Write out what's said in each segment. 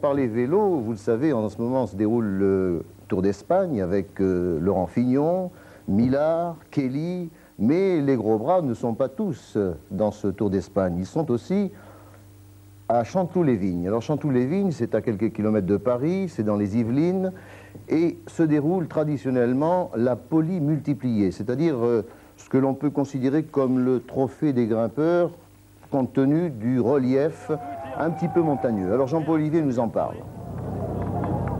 parler vélo, vous le savez, en ce moment se déroule le Tour d'Espagne avec Laurent Fignon, Millard, Kelly, mais les gros bras ne sont pas tous dans ce Tour d'Espagne. Ils sont aussi à Chanteloup-les-Vignes. Alors Chanteloup-les-Vignes, c'est à quelques kilomètres de Paris, c'est dans les Yvelines, et se déroule traditionnellement la polymultipliée, c'est-à-dire ce que l'on peut considérer comme le trophée des grimpeurs, compte tenu du relief un petit peu montagneux. Alors Jean-Paul Olivier nous en parle.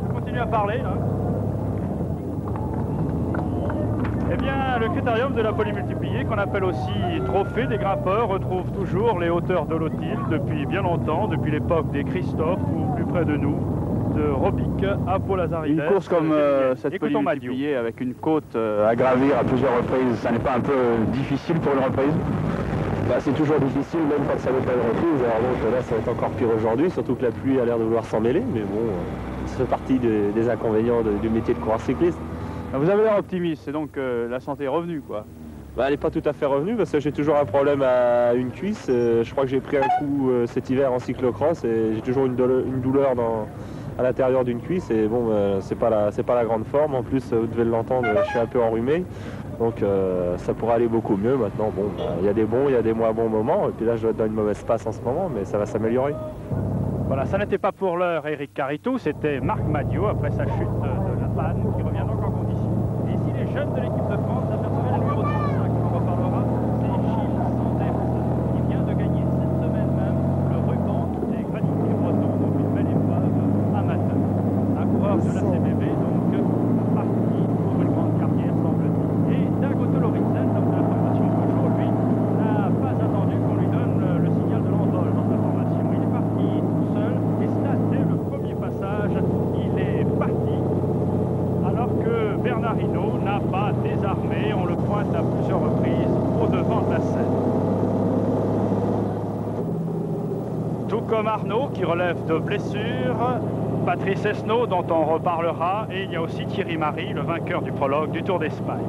Je continue à parler, là. Eh bien, le critérium de la polymultipliée, qu'on appelle aussi trophée des grimpeurs, retrouve toujours les hauteurs de l'Otille depuis bien longtemps, depuis l'époque des Christophe, ou plus près de nous, de Robic à Pau-Lazarides. Une course comme cette polymultipliée avec une côte à gravir à plusieurs reprises, ça n'est pas un peu difficile pour une reprise? Bah, c'est toujours difficile, même quand ça n'est pas une reprise. Alors donc là, ça va être encore pire aujourd'hui, surtout que la pluie a l'air de vouloir s'en mêler. Mais bon, ça fait partie des inconvénients du métier de coureur cycliste. Vous avez l'air optimiste, c'est donc la santé est revenue, quoi. Bah, elle n'est pas tout à fait revenue parce que j'ai toujours un problème à une cuisse. Je crois que j'ai pris un coup cet hiver en cyclocross et j'ai toujours une douleur à l'intérieur d'une cuisse. Et bon, c'est pas la grande forme. En plus, vous devez l'entendre, je suis un peu enrhumé. Donc ça pourrait aller beaucoup mieux maintenant. Bon, il y a des bons, il y a des moins bons moments. Et puis là, je dois être dans une mauvaise passe en ce moment, mais ça va s'améliorer. Voilà, ça n'était pas pour l'heure Eric Caritou, c'était Marc Madiot après sa chute de la panne qui revient donc en condition. Et ici, les jeunes de l'équipe de France apercevaient le numéro 35, on en reparlera, c'est Gilles Sanders, qui vient de gagner cette semaine même le ruban des granitiers bretons, donc une belle épreuve amateur. Un coureur de la CBB, donc parti pour une grande carrière, semble-t-il. Et Dagoto Lorenzen, donc de la formation Peugeot, lui, n'a pas attendu qu'on lui donne le signal de l'envol dans sa formation. Il est parti tout seul, et cela dès le premier passage, il est parti, alors que Bernard Hinault n'a pas désarmé, on le pointe à plusieurs reprises au devant de la scène. Tout comme Arnaud qui relève de blessures, Patrice Esnault dont on reparlera, et il y a aussi Thierry Marie, le vainqueur du prologue du Tour d'Espagne.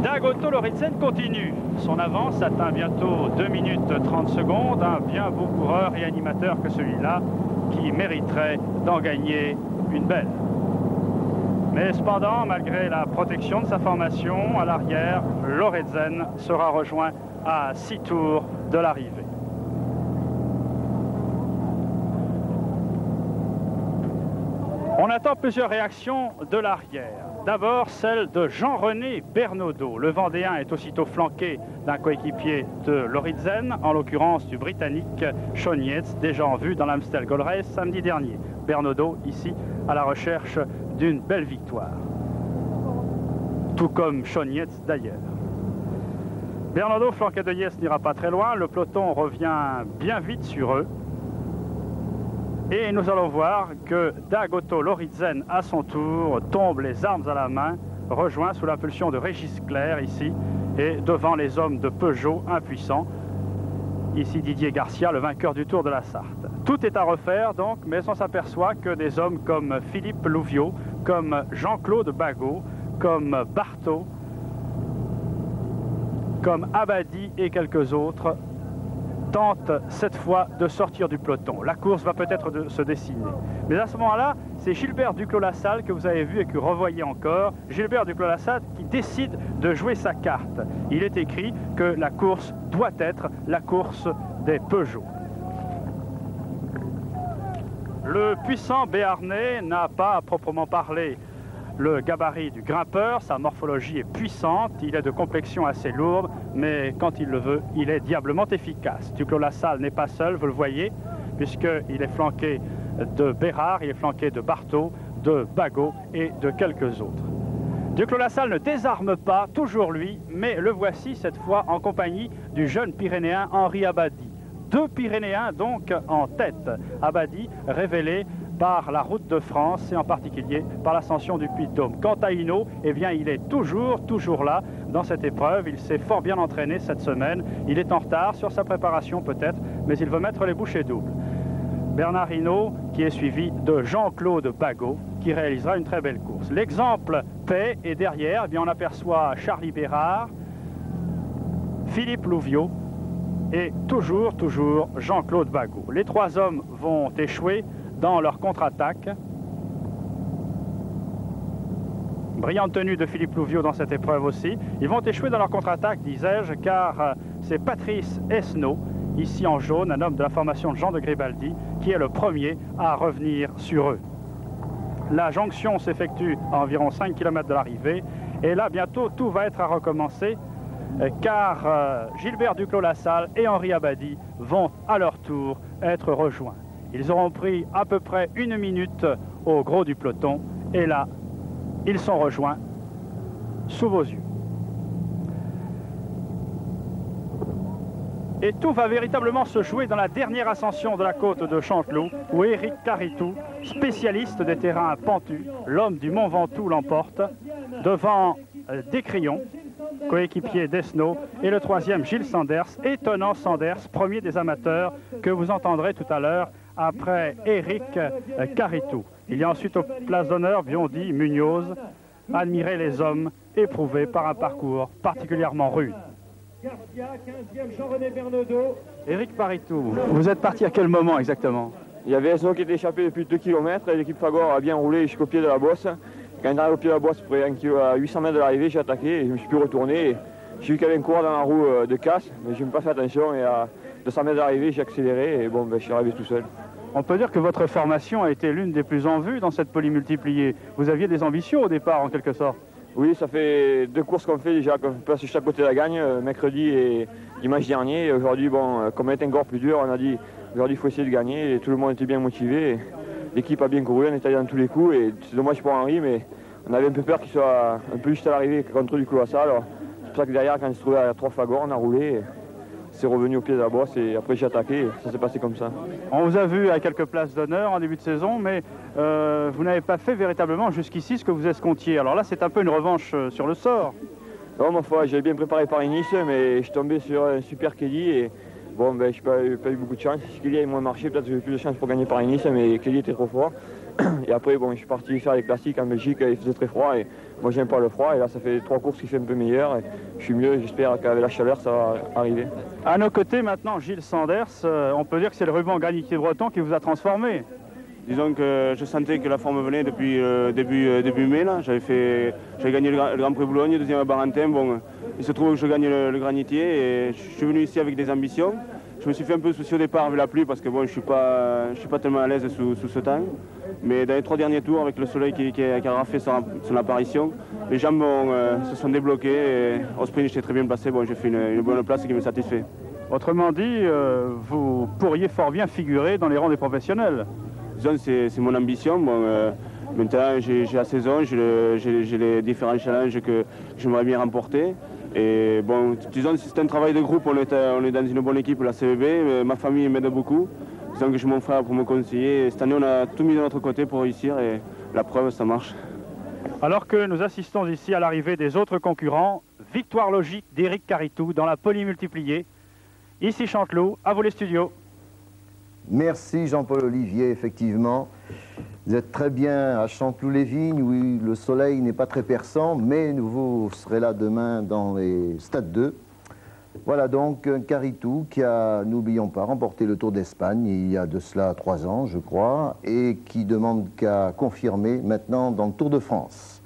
Dagoto Lorenzen continue. Son avance atteint bientôt 2 minutes 30 secondes. Un bien beau coureur et animateur que celui-là qui mériterait d'en gagner une belle. Mais cependant, malgré la protection de sa formation, à l'arrière, Lorenzen sera rejoint à 6 tours de l'arrivée. On attend plusieurs réactions de l'arrière. D'abord, celle de Jean-René Bernaudot. Le Vendéen est aussitôt flanqué d'un coéquipier de Lorenzen, en l'occurrence du Britannique Sean Yates, déjà en vue dans l'Amstel Gold Race samedi dernier. Bernaudot, ici, à la recherche d'une belle victoire. Tout comme Sean Yates, d'ailleurs. Bernaudot, flanqué de Yates, n'ira pas très loin. Le peloton revient bien vite sur eux. Et nous allons voir que Dagoto Lorenzen, à son tour, tombe les armes à la main, rejoint sous l'impulsion de Régis Clerc, ici, et devant les hommes de Peugeot, impuissants. Ici Didier Garcia, le vainqueur du Tour de la Sarthe. Tout est à refaire, donc, mais on s'aperçoit que des hommes comme Philippe Louviot, comme Jean-Claude Bagot, comme Barthaud, comme Abadi et quelques autres, tente cette fois de sortir du peloton. La course va peut-être se dessiner. Mais à ce moment-là, c'est Gilbert Duclos-Lassalle que vous avez vu et que vous revoyez encore. Gilbert Duclos-Lassalle qui décide de jouer sa carte. Il est écrit que la course doit être la course des Peugeot. Le puissant Béarnais n'a pas à proprement parler le gabarit du grimpeur, sa morphologie est puissante, il est de complexion assez lourde, mais quand il le veut, il est diablement efficace. Duclos-Lassalle n'est pas seul, vous le voyez, puisqu'il est flanqué de Bérard, il est flanqué de Barthaud, de Bagot et de quelques autres. Duclos-Lassalle ne désarme pas, toujours lui, mais le voici cette fois en compagnie du jeune Pyrénéen Henri Abadi. 2 Pyrénéens donc en tête. Abadi révélé par la route de France et en particulier par l'ascension du Puy-de-Dôme. Quant à Hinault, eh bien, il est toujours là dans cette épreuve. Il s'est fort bien entraîné cette semaine. Il est en retard sur sa préparation peut-être, mais il veut mettre les bouchées doubles. Bernard Hinault qui est suivi de Jean-Claude Bagot qui réalisera une très belle course. L'exemple paie et derrière, eh bien, on aperçoit Charlie Bérard, Philippe Louviot et toujours Jean-Claude Bagot. Les trois hommes vont échouer dans leur contre-attaque. Brillante tenue de Philippe Louviot dans cette épreuve aussi. Ils vont échouer dans leur contre-attaque, disais-je, car c'est Patrice Esnault, ici en jaune, un homme de la formation de Jean de Gribaldi, qui est le premier à revenir sur eux. La jonction s'effectue à environ 5 km de l'arrivée, et là, bientôt, tout va être à recommencer, car Gilbert Duclos-Lassalle et Henri Abadie vont à leur tour être rejoints. Ils auront pris à peu près 1 minute au gros du peloton, et là, ils sont rejoints sous vos yeux. Et tout va véritablement se jouer dans la dernière ascension de la côte de Chanteloup, où Éric Caritou, spécialiste des terrains pentus, l'homme du Mont Ventoux, l'emporte, devant Descrions, coéquipier d'Esnault, et le troisième Gilles Sanders, étonnant Sanders, premier des amateurs, que vous entendrez tout à l'heure après Éric Caritou. Il y a ensuite aux places d'honneur Biondi, Munoz, admirer les hommes éprouvés par un parcours particulièrement rude. Éric Caritou, vous êtes parti à quel moment exactement? Il y avait Esnault qui était échappé depuis 2 km et l'équipe Fagor a bien roulé jusqu'au pied de la bosse. Quand il arrive au pied de la bosse, près à 800 mètres de l'arrivée, j'ai attaqué et je me suis pu retourner. J'ai vu qu'il y avait un coureur dans la roue de casse, mais je n'ai pas fait attention et à 200 mètres de l'arrivée, j'ai accéléré et bon, je suis arrivé tout seul. On peut dire que votre formation a été l'une des plus en vue dans cette polymultipliée. Vous aviez des ambitions au départ, en quelque sorte? Oui, ça fait 2 courses qu'on fait déjà, qu'on passe chaque côté de la gagne, mercredi et dimanche dernier. Et aujourd'hui, bon, comme elle est encore plus dur, on a dit aujourd'hui il faut essayer de gagner et tout le monde était bien motivé. L'équipe a bien couru, on était allé dans tous les coups et c'est dommage pour Henri, mais on avait un peu peur qu'il soit un peu juste à l'arrivée contre Duclos-Lassalle. C'est pour ça que derrière, quand il se trouvait à 3 Fagor, on a roulé. C'est revenu au pied de la bosse et après j'ai attaqué et ça s'est passé comme ça. On vous a vu à quelques places d'honneur en début de saison, mais vous n'avez pas fait véritablement jusqu'ici ce que vous escomptiez. Alors là, c'est un peu une revanche sur le sort. Non, ma foi, j'avais bien préparé Paris-Nice, mais je suis tombé sur un super Kelly et bon, je n'ai pas eu beaucoup de chance. Si Kelly avait moins marché, peut-être que j'avais plus de chance pour gagner Paris-Nice, mais Kelly était trop fort. Et après, bon, je suis parti faire les classiques en Belgique, il faisait très froid et moi j'aime pas le froid. Et là, ça fait 3 courses qui fait un peu meilleur et je suis mieux. J'espère qu'avec la chaleur, ça va arriver. À nos côtés maintenant, Gilles Sanders, on peut dire que c'est le ruban granitier breton qui vous a transformé. Disons que je sentais que la forme venait depuis début mai. J'avais gagné le Grand Prix Boulogne, deuxième à Barentin. Bon, il se trouve que je gagne le granitier et je suis venu ici avec des ambitions. Je me suis fait un peu soucier au départ avec la pluie parce que bon, je suis pas tellement à l'aise sous ce temps. Mais dans les 3 derniers tours, avec le soleil qui a fait son apparition, les jambes se sont débloquées et au sprint j'étais très bien placé. Bon, j'ai fait une bonne place qui me satisfait. Autrement dit, vous pourriez fort bien figurer dans les rangs des professionnels. Disons, c'est mon ambition. Bon, maintenant, j'ai la saison, j'ai les différents challenges que j'aimerais bien remporter. Et bon, disons, c'est un travail de groupe, on est dans une bonne équipe, la CVB, ma famille m'aide beaucoup. Disons que j'ai mon frère pour me conseiller. Et cette année, on a tout mis de notre côté pour réussir et la preuve, ça marche. Alors que nous assistons ici à l'arrivée des autres concurrents, victoire logique d'Éric Caritou dans la polymultipliée. Ici Chanteloup, à vous les studios. Merci Jean-Paul Olivier, effectivement. Vous êtes très bien à Chanteloup-les-Vignes, où le soleil n'est pas très perçant, mais vous serez là demain dans les Stades 2. Voilà donc Caritou qui a, n'oublions pas, remporté le Tour d'Espagne il y a de cela 3 ans, je crois, et qui demande qu'à confirmer maintenant dans le Tour de France.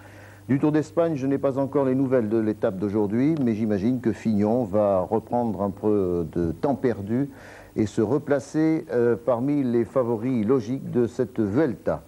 Du Tour d'Espagne, je n'ai pas encore les nouvelles de l'étape d'aujourd'hui, mais j'imagine que Fignon va reprendre un peu de temps perdu et se replacer parmi les favoris logiques de cette Vuelta.